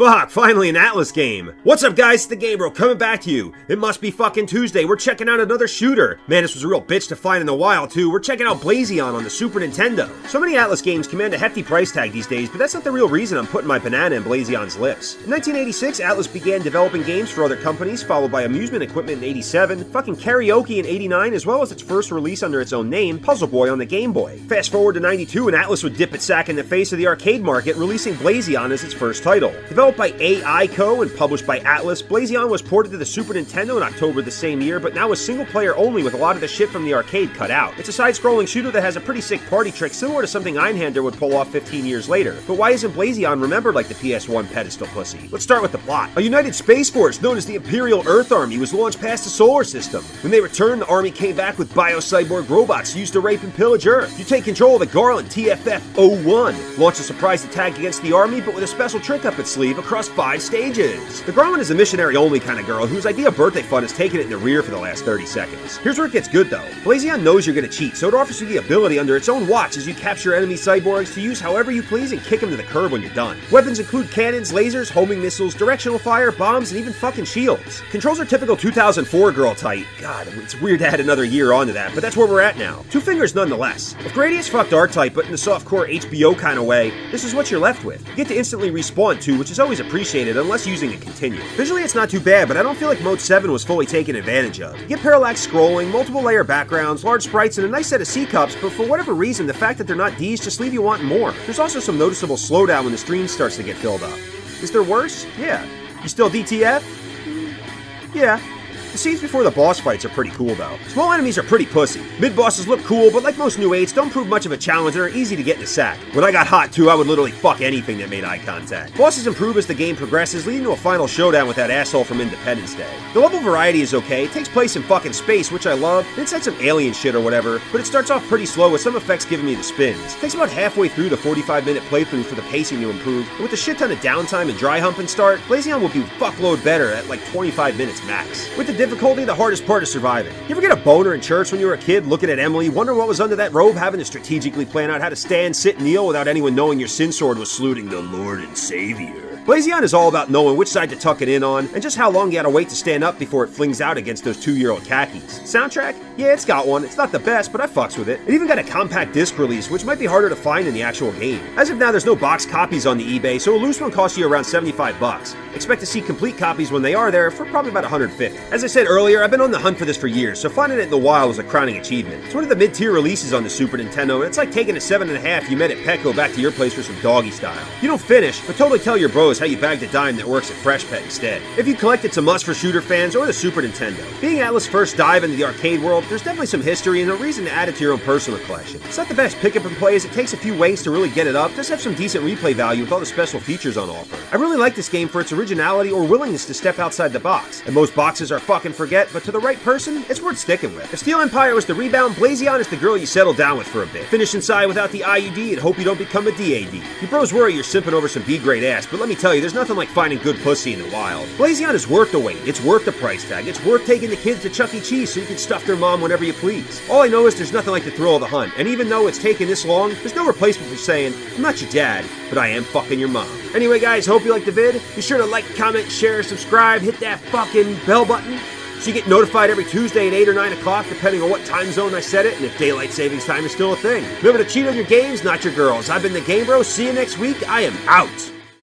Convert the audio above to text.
Fuck, finally an Atlas game. What's up guys, it's the Game Bro coming back to you. It must be fucking Tuesday, we're checking out another shooter. Man, this was a real bitch to find in the wild too. We're checking out Blazion on the Super Nintendo. So many Atlas games command a hefty price tag these days, but that's not the real reason I'm putting my banana in Blazion's lips. In 1986, Atlas began developing games for other companies, followed by amusement equipment in 87, fucking karaoke in 89, as well as its first release under its own name, Puzzle Boy on the Game Boy. Fast forward to 92 and Atlas would dip its sack in the face of the arcade market, releasing Blazion as its first title. Developed by AI Co. and published by Atlas, Blazion was ported to the Super Nintendo in October the same year, but now was single player only with a lot of the shit from the arcade cut out. It's a side-scrolling shooter that has a pretty sick party trick similar to something Einhander would pull off 15 years later. But why isn't Blazion remembered like the PS1 pedestal pussy? Let's start with the plot. A united space force known as the Imperial Earth Army was launched past the solar system. When they returned, the army came back with bio-cyborg robots used to rape and pillage Earth. You take control of the Garland TFF-01, launch a surprise attack against the army, but with a special trick up its sleeve across 5 stages. The Garland is a missionary-only kind of girl whose idea of birthday fun has taken it in the rear for the last 30 seconds. Here's where it gets good though. Blazion knows you're gonna cheat, so it offers you the ability under its own watch as you capture enemy cyborgs to use however you please and kick them to the curb when you're done. Weapons include cannons, lasers, homing missiles, directional fire, bombs, and even fucking shields. Controls are typical 2004 girl tight. God, it's weird to add another year onto that, but that's where we're at now. 2 fingers nonetheless. If Gradius fucked R-Type, but in the softcore HBO kind of way, this is what you're left with. You get to instantly respawn too, which is always appreciated unless using it continue. Visually it's not too bad, but I don't feel like Mode 7 was fully taken advantage of. You get parallax scrolling, multiple layer backgrounds, large sprites, and a nice set of C-cups, but for whatever reason, the fact that they're not Ds just leave you wanting more. There's also some noticeable slowdown when the stream starts to get filled up. Is there worse? Yeah. You still DTF? Yeah. The scenes before the boss fights are pretty cool though. Small enemies are pretty pussy. Mid-bosses look cool, but like most new 8s, don't prove much of a challenge and are easy to get in the sack. When I got hot too, I would literally fuck anything that made eye contact. Bosses improve as the game progresses, leading to a final showdown with that asshole from Independence Day. The level variety is okay, it takes place in fucking space, which I love, and it's like some alien shit or whatever, but it starts off pretty slow with some effects giving me the spins. It takes about halfway through the 45-minute playthrough for the pacing to improve, and with a shit ton of downtime and dry hump and start, Blazion will be fuckload better at like 25 minutes max. With the difficulty, the hardest part is surviving. You ever get a boner in church when you were a kid looking at Emily, wondering what was under that robe, having to strategically plan out how to stand, sit, and kneel without anyone knowing your sin sword was saluting the Lord and Savior? Blazion is all about knowing which side to tuck it in on, and just how long you gotta wait to stand up before it flings out against those 2-year-old khakis. Soundtrack? Yeah, it's got one. It's not the best, but I fucks with it. It even got a compact disc release, which might be harder to find in the actual game. As of now, there's no box copies on the eBay, so a loose one costs you around 75 bucks. Expect to see complete copies when they are there for probably about 150. As I said earlier, I've been on the hunt for this for years, so finding it in the wild was a crowning achievement. It's one of the mid-tier releases on the Super Nintendo, and it's like taking a 7.5 you met at Petco back to your place for some doggy style. You don't finish, but totally tell your bros how you bagged a dime that works at Fresh Pet instead. If you collect, it's a must for shooter fans or the Super Nintendo. Being Atlas' first dive into the arcade world, there's definitely some history and a reason to add it to your own personal collection. It's not the best pick up and play as it takes a few ways to really get it up, does have some decent replay value with all the special features on offer. I really like this game for its originality or willingness to step outside the box. And most boxes are fucking forget, but to the right person, it's worth sticking with. If Steel Empire was the rebound, Blazion is the girl you settle down with for a bit. Finish inside without the IUD and hope you don't become a DAD. You bros worry you're simping over some B-grade ass, but let me tell you, there's nothing like finding good pussy in the wild. Blazion is worth the wait, it's worth the price tag, it's worth taking the kids to Chuck E. Cheese so you can stuff their mom whenever you please. All I know is there's nothing like the thrill of the hunt, and even though it's taken this long, there's no replacement for saying, I'm not your dad, but I am fucking your mom. Anyway guys, hope you liked the vid. Be sure to like, comment, share, subscribe, hit that fucking bell button so you get notified every Tuesday at 8 or 9 o'clock depending on what time zone I set it and if daylight savings time is still a thing. Remember to cheat on your games, not your girls. I've been the Game Bro. See you next week. I am out.